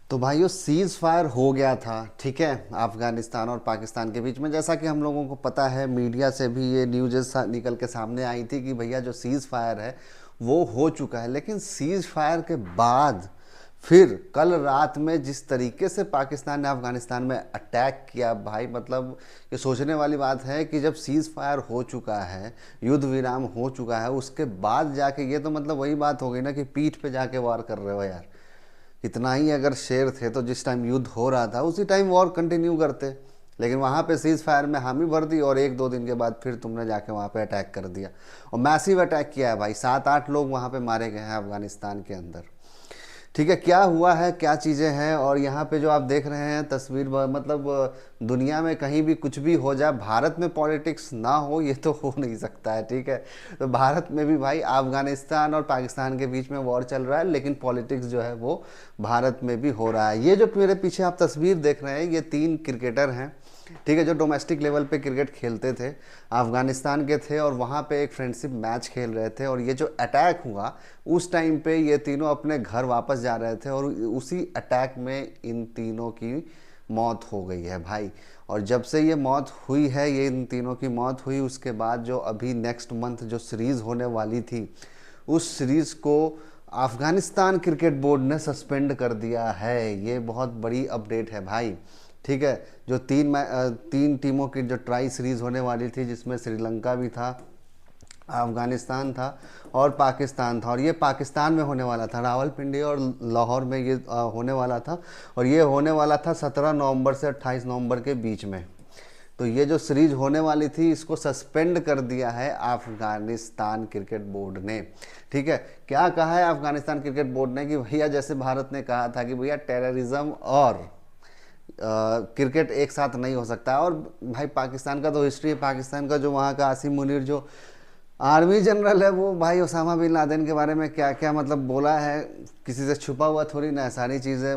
तो भाइयों cease fire हो गया था, ठीक है, अफगानिस्तान और पाकिस्तान के बीच में। जैसा कि हम लोगों को पता है, मीडिया से भी ये न्यूज़ निकल के सामने आई थी कि भैया जो सीज फायर है वो हो चुका है। लेकिन सीज फायर के बाद फिर कल रात में जिस तरीके से पाकिस्तान ने अफगानिस्तान में अटैक किया भाई, मतलब ये सोचने वाली बात है कि जब सीज फायर हो चुका है, युद्ध विराम हो चुका है, उसके बाद जाके ये तो मतलब वही बात हो गई ना कि पीठ पे जाके वार कर रहे हो यार। इतना ही अगर शेर थे तो जिस टाइम युद्ध हो रहा था उसी टाइम वॉर कंटिन्यू करते। लेकिन वहाँ पे सीज फायर में हामी भर दी और एक दो दिन के बाद फिर तुमने जाके वहाँ पे अटैक कर दिया और मैसिव अटैक किया है भाई। 7-8 लोग वहाँ पे मारे गए हैं अफगानिस्तान के अंदर। ठीक है, क्या हुआ है, क्या चीज़ें हैं, और यहाँ पे जो आप देख रहे हैं तस्वीर, मतलब दुनिया में कहीं भी कुछ भी हो जाए, भारत में पॉलिटिक्स ना हो ये तो हो नहीं सकता है। ठीक है, तो भारत में भी भाई अफगानिस्तान और पाकिस्तान के बीच में वॉर चल रहा है, लेकिन पॉलिटिक्स जो है वो भारत में भी हो रहा है। ये जो मेरे पीछे आप तस्वीर देख रहे हैं, ये 3 क्रिकेटर हैं, ठीक है, जो डोमेस्टिक लेवल पे क्रिकेट खेलते थे, अफगानिस्तान के थे, और वहाँ पे एक फ्रेंडशिप मैच खेल रहे थे। और ये जो अटैक हुआ उस टाइम पे ये तीनों अपने घर वापस जा रहे थे और उसी अटैक में इन तीनों की मौत हो गई है भाई। और जब से ये मौत हुई है, ये इन तीनों की मौत हुई, उसके बाद जो अभी नेक्स्ट मंथ जो सीरीज़ होने वाली थी, उस सीरीज़ को अफगानिस्तान क्रिकेट बोर्ड ने सस्पेंड कर दिया है। ये बहुत बड़ी अपडेट है भाई। ठीक है, जो 3 टीमों की जो ट्राई सीरीज़ होने वाली थी, जिसमें श्रीलंका भी था, अफगानिस्तान था और पाकिस्तान था, और ये पाकिस्तान में होने वाला था, रावलपिंडी और लाहौर में ये होने वाला था। और ये होने वाला था 17 नवंबर से 28 नवंबर के बीच में। तो ये जो सीरीज होने वाली थी, इसको सस्पेंड कर दिया है अफगानिस्तान क्रिकेट बोर्ड ने। ठीक है, क्या कहा है अफगानिस्तान क्रिकेट बोर्ड ने कि भैया, जैसे भारत ने कहा था कि भैया टेररिज्म और क्रिकेट एक साथ नहीं हो सकता। और भाई पाकिस्तान का तो हिस्ट्री है, पाकिस्तान का जो वहाँ का आसिम मुनीर जो आर्मी जनरल है, वो भाई ओसामा बिन लादेन के बारे में क्या क्या मतलब बोला है, किसी से छुपा हुआ थोड़ी ना, सारी चीज़ें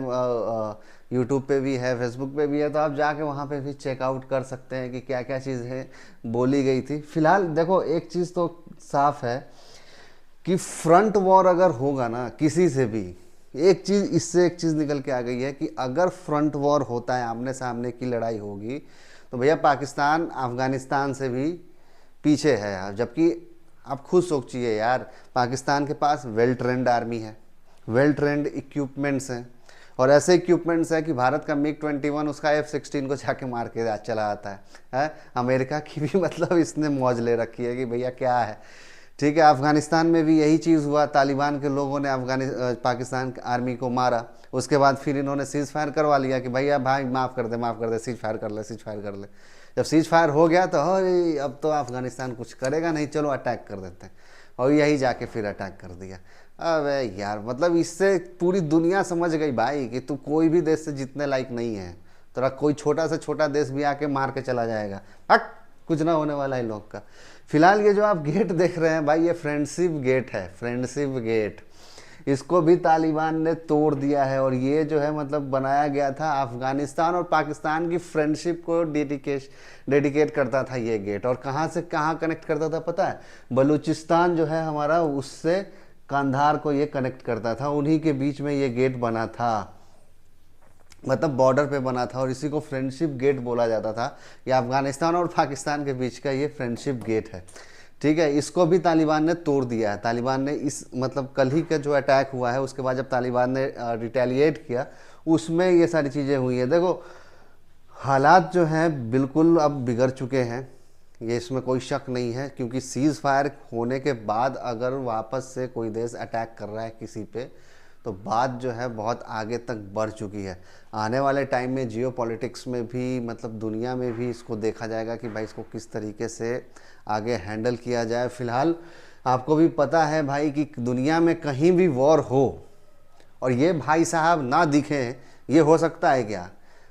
यूट्यूब पे भी है, फेसबुक पे भी है, तो आप जाके वहाँ पे भी चेकआउट कर सकते हैं कि क्या क्या चीज़ें बोली गई थी। फिलहाल देखो, एक चीज़ तो साफ है कि फ्रंट वॉर अगर होगा ना किसी से भी, एक चीज़ इससे एक चीज़ निकल के आ गई है कि अगर फ्रंट वॉर होता है, आमने सामने की लड़ाई होगी, तो भैया पाकिस्तान अफगानिस्तान से भी पीछे है यार। जबकि आप खुद सोचिए यार, पाकिस्तान के पास वेल ट्रेंड आर्मी है, वेल ट्रेंड इक्विपमेंट्स हैं, और ऐसे इक्विपमेंट्स हैं कि भारत का मिग 21 उसका F-16 को जाके मार के चला आता है? अमेरिका की भी मतलब इसने मौज ले रखी है कि भैया क्या है। ठीक है, अफगानिस्तान में भी यही चीज़ हुआ, तालिबान के लोगों ने पाकिस्तान आर्मी को मारा, उसके बाद फिर इन्होंने सीज फायर करवा लिया कि भैया भाई माफ़ कर दे, माफ़ कर दे, सीज फायर कर ले, सीज फायर कर ले। जब सीज फायर हो गया तो अरे अब तो अफगानिस्तान कुछ करेगा नहीं, चलो अटैक कर देते हैं, और यही जाके फिर अटैक कर दिया। अबे यार, मतलब इससे पूरी दुनिया समझ गई भाई कि तू कोई भी देश से जीतने लायक नहीं है। तेरा कोई छोटा से छोटा देश भी आके मार के चला जाएगा, हट, कुछ ना होने वाला है लोग का। फिलहाल ये जो आप गेट देख रहे हैं भाई, ये फ्रेंडशिप गेट है, फ्रेंडशिप गेट। इसको भी तालिबान ने तोड़ दिया है, और ये जो है मतलब बनाया गया था अफगानिस्तान और पाकिस्तान की फ्रेंडशिप को डेडिकेट करता था ये गेट। और कहाँ से कहाँ कनेक्ट करता था पता है? बलूचिस्तान जो है हमारा, उससे कंधार को ये कनेक्ट करता था, उन्हीं के बीच में ये गेट बना था, मतलब बॉर्डर पे बना था, और इसी को फ्रेंडशिप गेट बोला जाता था। ये अफगानिस्तान और पाकिस्तान के बीच का ये फ्रेंडशिप गेट है। ठीक है, इसको भी तालिबान ने तोड़ दिया है। तालिबान ने इस मतलब कल ही का जो अटैक हुआ है, उसके बाद जब तालिबान ने रिटेलिएट किया, उसमें ये सारी चीज़ें हुई हैं। देखो, हालात जो हैं बिल्कुल अब बिगड़ चुके हैं, ये इसमें कोई शक नहीं है, क्योंकि सीज़ फायर होने के बाद अगर वापस से कोई देश अटैक कर रहा है किसी पे, तो बात जो है बहुत आगे तक बढ़ चुकी है। आने वाले टाइम में जियो पॉलिटिक्स में भी, मतलब दुनिया में भी इसको देखा जाएगा कि भाई इसको किस तरीके से आगे हैंडल किया जाए। फ़िलहाल आपको भी पता है भाई कि दुनिया में कहीं भी वॉर हो और ये भाई साहब ना दिखें, ये हो सकता है क्या?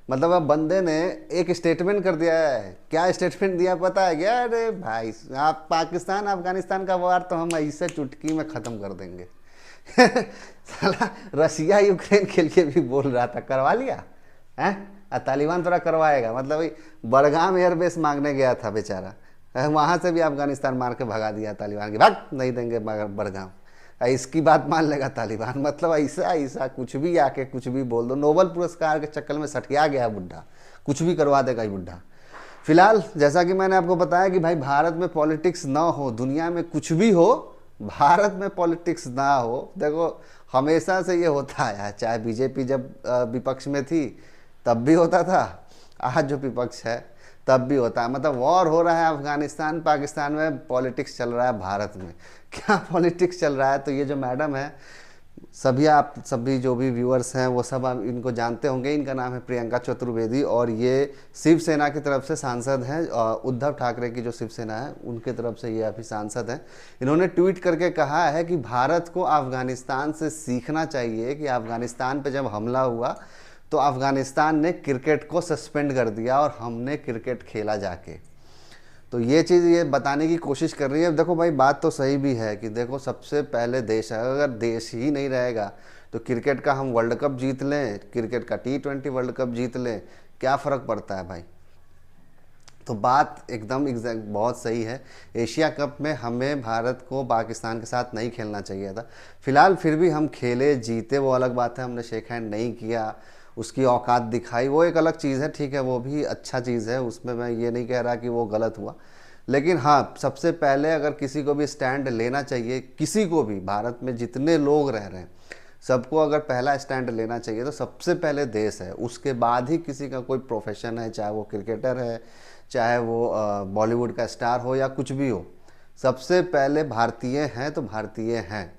मतलब अब बंदे ने एक स्टेटमेंट कर दिया है। क्या स्टेटमेंट दिया पता है क्या? अरे भाई, आप पाकिस्तान अफगानिस्तान का वार तो हम ऐसे चुटकी में ख़त्म कर देंगे। साला रसिया यूक्रेन खेल के भी बोल रहा था, करवा लिया है, तालिबान थोड़ा करवाएगा। मतलब भाई बड़गाम एयरबेस मांगने गया था बेचारा, वहाँ से भी अफगानिस्तान मार के भगा दिया तालिबान की, भाग नहीं देंगे बड़गाम। इसकी बात मान लेगा तालिबान। मतलब ऐसा ऐसा कुछ भी आके कुछ भी बोल दो, नोबेल पुरस्कार के चक्कर में सठिया गया बुढ़ा, कुछ भी करवा देगा ये बुढ़ा। फिलहाल जैसा कि मैंने आपको बताया कि भाई भारत में पॉलिटिक्स ना हो, दुनिया में कुछ भी हो, भारत में पॉलिटिक्स ना हो। देखो हमेशा से ये होता है, चाहे बीजेपी जब विपक्ष में थी तब भी होता था, आज जो विपक्ष है तब भी होता है। मतलब वॉर हो रहा है अफगानिस्तान पाकिस्तान में, पॉलिटिक्स चल रहा है भारत में। क्या पॉलिटिक्स चल रहा है? तो ये जो मैडम है, सभी आप सभी जो भी व्यूअर्स हैं वो सब आप इनको जानते होंगे। इनका नाम है प्रियंका चतुर्वेदी और ये शिवसेना की तरफ से सांसद हैं। उद्धव ठाकरे की जो शिवसेना है उनके तरफ से ये अभी सांसद हैं। इन्होंने ट्वीट करके कहा है कि भारत को अफगानिस्तान से सीखना चाहिए कि अफगानिस्तान पे जब हमला हुआ तो अफगानिस्तान ने क्रिकेट को सस्पेंड कर दिया और हमने क्रिकेट खेला जाके। तो ये चीज़ ये बताने की कोशिश कर रही है। देखो भाई बात तो सही भी है कि देखो सबसे पहले देश है, अगर देश ही नहीं रहेगा तो क्रिकेट का हम वर्ल्ड कप जीत लें, क्रिकेट का T20 वर्ल्ड कप जीत लें, क्या फ़र्क पड़ता है भाई? तो बात एकदम एग्जैक्ट बहुत सही है। एशिया कप में हमें भारत को पाकिस्तान के साथ नहीं खेलना चाहिए था। फिलहाल फिर भी हम खेले जीते वो अलग बात है, हमने शेक हैंड नहीं किया, उसकी औकात दिखाई वो एक अलग चीज़ है, ठीक है, वो भी अच्छा चीज़ है, उसमें मैं ये नहीं कह रहा कि वो गलत हुआ। लेकिन हाँ, सबसे पहले अगर किसी को भी स्टैंड लेना चाहिए, किसी को भी, भारत में जितने लोग रह रहे हैं सबको अगर पहला स्टैंड लेना चाहिए तो सबसे पहले देश है, उसके बाद ही किसी का कोई प्रोफेशन है, चाहे वो क्रिकेटर है, चाहे वो बॉलीवुड का स्टार हो या कुछ भी हो। सबसे पहले भारतीय हैं तो भारतीय हैं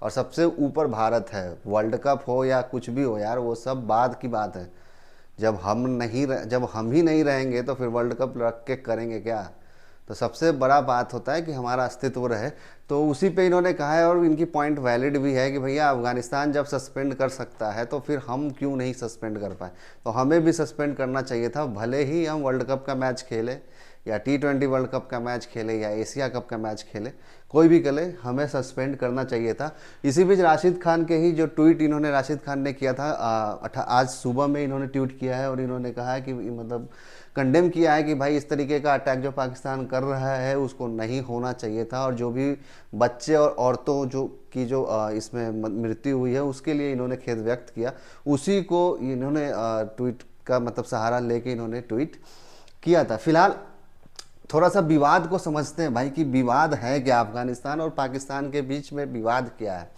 और सबसे ऊपर भारत है। वर्ल्ड कप हो या कुछ भी हो यार, वो सब बाद की बात है। जब हम ही नहीं रहेंगे तो फिर वर्ल्ड कप रख के करेंगे क्या? तो सबसे बड़ा बात होता है कि हमारा अस्तित्व रहे। तो उसी पे इन्होंने कहा है और इनकी पॉइंट वैलिड भी है कि भैया अफगानिस्तान जब सस्पेंड कर सकता है तो फिर हम क्यों नहीं सस्पेंड कर पाए? तो हमें भी सस्पेंड करना चाहिए था, भले ही हम वर्ल्ड कप का मैच खेले या T20 वर्ल्ड कप का मैच खेले या एशिया कप का मैच खेले, कोई भी खेले, हमें सस्पेंड करना चाहिए था। इसी बीच राशिद खान के ही जो ट्वीट इन्होंने राशिद खान ने किया था, आज सुबह में इन्होंने ट्वीट किया है और इन्होंने कहा है कि मतलब कंडेम किया है कि भाई इस तरीके का अटैक जो पाकिस्तान कर रहा है उसको नहीं होना चाहिए था, और जो भी बच्चे और औरतों जो इसमें मृत्यु हुई है उसके लिए इन्होंने खेद व्यक्त किया। उसी को इन्होंने ट्वीट का मतलब सहारा लेके इन्होंने ट्वीट किया था। फिलहाल थोड़ा सा विवाद को समझते हैं भाई कि विवाद है क्या, अफगानिस्तान और पाकिस्तान के बीच में विवाद क्या है।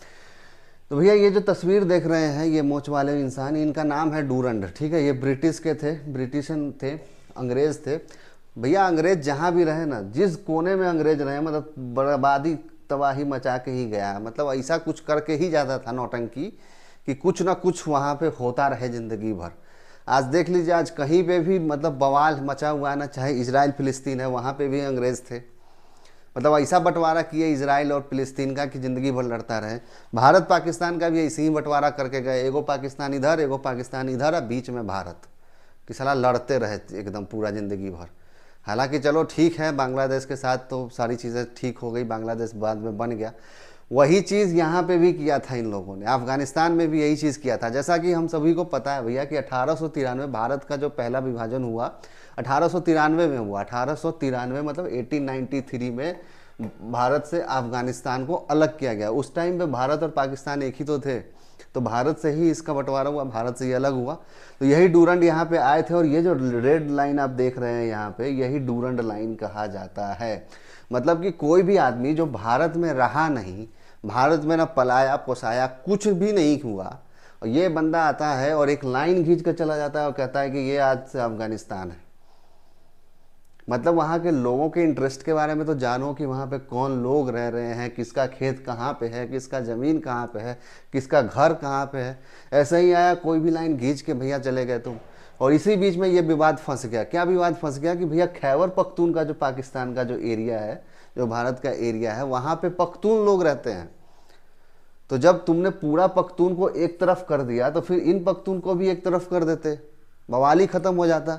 तो भैया ये जो तस्वीर देख रहे हैं, ये मोच वाले इंसान, इनका नाम है डूरंड, ठीक है। ये ब्रिटिश के थे, ब्रिटिशन थे, अंग्रेज़ थे। भैया अंग्रेज़ जहाँ भी रहे ना, जिस कोने में अंग्रेज़ रहे, मतलब बर्बादी तबाही मचा के ही गया है। मतलब ऐसा कुछ करके ही जाता था नौटंकी कि कुछ ना कुछ वहाँ पे होता रहे ज़िंदगी भर। आज देख लीजिए, आज कहीं पे भी मतलब बवाल मचा हुआ है ना, चाहे इजराइल फिलिस्तीन है, वहाँ पे भी अंग्रेज़ थे। मतलब ऐसा बंटवारा किए इजराइल और फिलिस्तीन का कि ज़िंदगी भर लड़ता रहे। भारत पाकिस्तान का भी ऐसे ही बंटवारा करके गए, एगो पाकिस्तान इधर, एगो पाकिस्तान इधर, और बीच में भारत, कि साला लड़ते रहे एकदम पूरा ज़िंदगी भर। हालांकि चलो ठीक है, बांग्लादेश के साथ तो सारी चीज़ें ठीक हो गई, बांग्लादेश बाद में बन गया। वही चीज़ यहाँ पे भी किया था इन लोगों ने, अफगानिस्तान में भी यही चीज़ किया था। जैसा कि हम सभी को पता है भैया कि 1893 भारत का जो पहला विभाजन हुआ 1893 में हुआ। 1893 मतलब 1893 में भारत से अफगानिस्तान को अलग किया गया। उस टाइम पे भारत और पाकिस्तान एक ही तो थे, तो भारत से ही इसका बंटवारा हुआ, भारत से ये अलग हुआ। तो यही डूरंड यहाँ पे आए थे, और ये जो रेड लाइन आप देख रहे हैं यहाँ पे, यही डूरंड लाइन कहा जाता है। मतलब कि कोई भी आदमी जो भारत में रहा नहीं, भारत में ना पलाया पोसाया, कुछ भी नहीं हुआ, और ये बंदा आता है और एक लाइन खींच कर चला जाता है और कहता है कि ये आज से अफगानिस्तान है। मतलब वहाँ के लोगों के इंटरेस्ट के बारे में तो जानो कि वहाँ पे कौन लोग रह रहे हैं, किसका खेत कहाँ पे है, किसका ज़मीन कहाँ पे है, किसका घर कहाँ पे है। ऐसा ही आया, कोई भी लाइन खींच के भैया चले गए तुम। और इसी बीच में ये विवाद फंस गया। क्या विवाद फंस गया कि भैया खैबर पख्तून का जो पाकिस्तान का जो एरिया है, जो भारत का एरिया है, वहाँ पे पख्तून लोग रहते हैं। तो जब तुमने पूरा पख्तून को एक तरफ कर दिया तो फिर इन पख्तून को भी एक तरफ कर देते, बवाल ही ख़त्म हो जाता।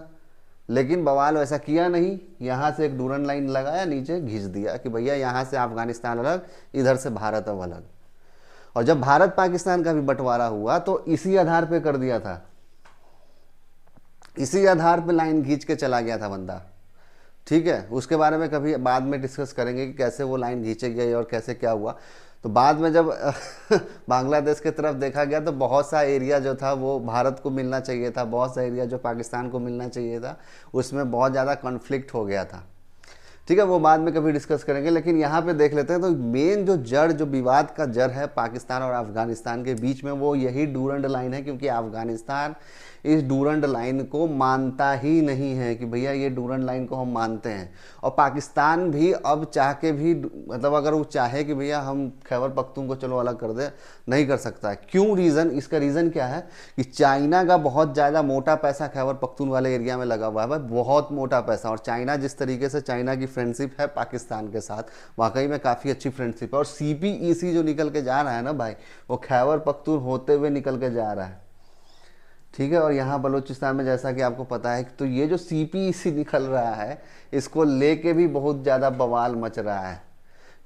लेकिन बवाल वैसा किया नहीं, यहाँ से एक डूरंड लाइन लगाया, नीचे घिंच दिया कि भैया यहाँ से अफगानिस्तान अलग, इधर से भारत अब अलग। और जब भारत पाकिस्तान का भी बंटवारा हुआ तो इसी आधार पे कर दिया था, इसी आधार पे लाइन खींच के चला गया था बंदा, ठीक है। उसके बारे में कभी बाद में डिस्कस करेंगे कि कैसे वो लाइन खींचे गई और कैसे क्या हुआ। तो बाद में जब बांग्लादेश की तरफ देखा गया तो बहुत सा एरिया जो था वो भारत को मिलना चाहिए था, बहुत सा एरिया जो पाकिस्तान को मिलना चाहिए था, उसमें बहुत ज़्यादा कॉन्फ्लिक्ट हो गया था। ठीक है, वो बाद में कभी डिस्कस करेंगे, लेकिन यहाँ पे देख लेते हैं। तो मेन जो जड़, जो विवाद का जड़ है पाकिस्तान और अफगानिस्तान के बीच में, वो यही डूरंड लाइन है, क्योंकि अफगानिस्तान इस डूरंड लाइन को मानता ही नहीं है कि भैया ये डूरंड लाइन को हम मानते हैं। और पाकिस्तान भी अब चाह के भी, मतलब अगर वो चाहे कि भैया हम खैबर पख्तून चलो अलग कर दे, नहीं कर सकता है। क्यों? रीज़न, इसका रीज़न क्या है कि चाइना का बहुत ज़्यादा मोटा पैसा खैबर पख्तून वाले एरिया में लगा हुआ है भाई, बहुत मोटा पैसा। और चाइना जिस तरीके से, चाइना की फ्रेंडशिप है पाकिस्तान के साथ, वाकई में काफ़ी अच्छी फ्रेंडशिप है। और CPEC जो निकल के जा रहा है ना भाई, वो खैबर पख्तून होते हुए निकल के जा रहा है। ठीक है, और यहाँ बलूचिस्तान में जैसा कि आपको पता है, तो ये जो CPEC निकल रहा है, इसको लेके भी बहुत ज़्यादा बवाल मच रहा है।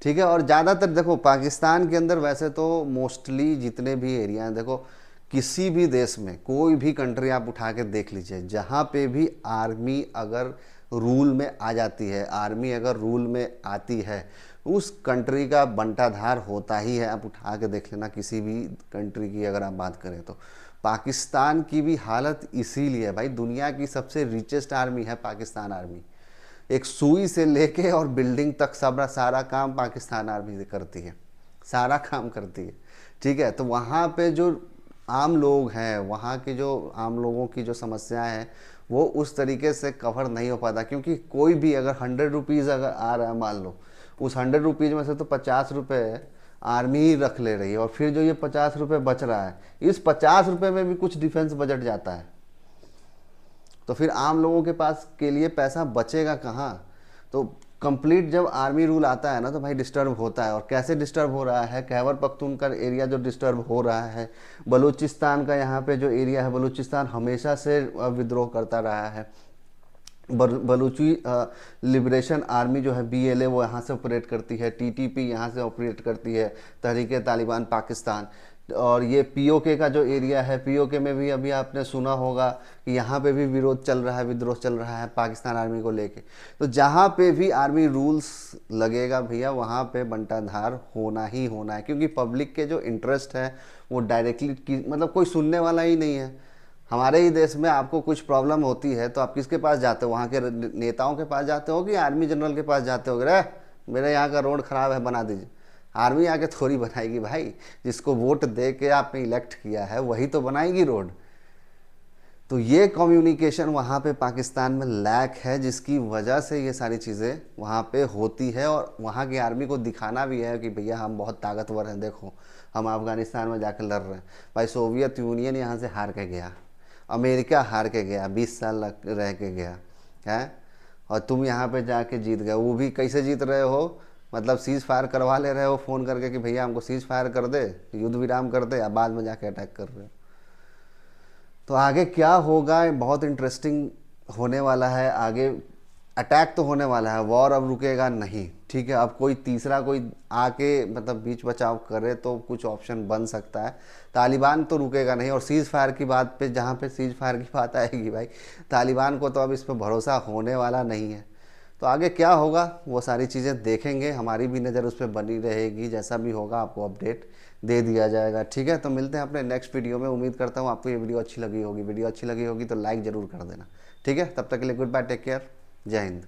ठीक है, और ज़्यादातर देखो पाकिस्तान के अंदर वैसे तो मोस्टली जितने भी एरिया हैं, देखो किसी भी देश में, कोई भी कंट्री आप उठा के देख लीजिए, जहाँ पे भी आर्मी अगर रूल में आ जाती है, आर्मी अगर रूल में आती है, उस कंट्री का बंटाधार होता ही है। आप उठा के देख लेना किसी भी कंट्री की अगर आप बात करें तो। पाकिस्तान की भी हालत इसीलिए भाई, दुनिया की सबसे रिचेस्ट आर्मी है पाकिस्तान आर्मी। एक सुई से लेके और बिल्डिंग तक सब सारा काम पाकिस्तान आर्मी करती है, सारा काम करती है। ठीक है, तो वहाँ पे जो आम लोग हैं, वहाँ के जो आम लोगों की जो समस्याएं हैं, वो उस तरीके से कवर नहीं हो पाता। क्योंकि कोई भी अगर 100 रुपीज़ अगर आ रहा है, मान लो उस 100 रुपीज़ में से तो 50 रुपये आर्मी ही रख ले रही है, और फिर जो ये 50 रुपये बच रहा है, इस 50 रुपये में भी कुछ डिफेंस बजट जाता है। तो फिर आम लोगों के पास के लिए पैसा बचेगा कहाँ? तो कंप्लीट जब आर्मी रूल आता है ना, तो भाई डिस्टर्ब होता है। और कैसे डिस्टर्ब हो रहा है? खैबर पख्तूनख्वा एरिया जो डिस्टर्ब हो रहा है, बलूचिस्तान का यहाँ पे जो एरिया है, बलूचिस्तान हमेशा से विद्रोह करता रहा है। बलूची लिबरेशन आर्मी जो है, BLA, वो यहाँ से ऑपरेट करती है। TTP यहाँ से ऑपरेट करती है, तहरीक तालिबान पाकिस्तान। और ये POK का जो एरिया है, POK में भी अभी आपने सुना होगा कि यहाँ पे भी विरोध चल रहा है, विद्रोह चल रहा है पाकिस्तान आर्मी को लेके। तो जहाँ पे भी आर्मी रूल्स लगेगा भैया, वहाँ पे बंटाधार होना ही होना है। क्योंकि पब्लिक के जो इंटरेस्ट है वो डायरेक्टली, मतलब कोई सुनने वाला ही नहीं है। हमारे ही देश में आपको कुछ प्रॉब्लम होती है तो आप किसके पास जाते हो? वहाँ के नेताओं के पास जाते हो कि आर्मी जनरल के पास जाते हो? रे मेरे यहाँ का रोड ख़राब है, बना दीजिए। आर्मी आके थोड़ी बनाएगी भाई, जिसको वोट दे के आपने इलेक्ट किया है वही तो बनाएगी रोड। तो ये कम्युनिकेशन वहाँ पे पाकिस्तान में लैक है, जिसकी वजह से ये सारी चीज़ें वहाँ पे होती है। और वहाँ की आर्मी को दिखाना भी है कि भैया हम बहुत ताकतवर हैं, देखो हम अफ़गानिस्तान में जाकर लड़ रहे हैं। भाई सोवियत यूनियन यहाँ से हार के गया, अमेरिका हार के गया, 20 साल रह के गया है, और तुम यहाँ पे जाके जीत गए। वो भी कैसे जीत रहे हो? मतलब सीज़ फायर करवा ले रहे हो फ़ोन करके कि भैया हमको सीज़ फायर कर दे, युद्ध विराम कर दे, या बाद में जाके अटैक कर रहे हो। तो आगे क्या होगा, बहुत इंटरेस्टिंग होने वाला है। आगे अटैक तो होने वाला है, वॉर अब रुकेगा नहीं। ठीक है, अब कोई तीसरा कोई आके मतलब बीच बचाव करे तो कुछ ऑप्शन बन सकता है। तालिबान तो रुकेगा नहीं। और सीज़ फायर की बात पे, जहाँ पे सीज़ फायर की बात आएगी भाई, तालिबान को तो अब इस पर भरोसा होने वाला नहीं है। तो आगे क्या होगा वो सारी चीज़ें देखेंगे, हमारी भी नज़र उस पर बनी रहेगी। जैसा भी होगा आपको अपडेट दे दिया जाएगा। ठीक है, तो मिलते हैं अपने नेक्स्ट वीडियो में। उम्मीद करता हूँ आपको ये वीडियो अच्छी लगी होगी। वीडियो अच्छी लगी होगी तो लाइक ज़रूर कर देना। ठीक है, तब तक के लिए गुड बाय, टेक केयर, जय हिंद।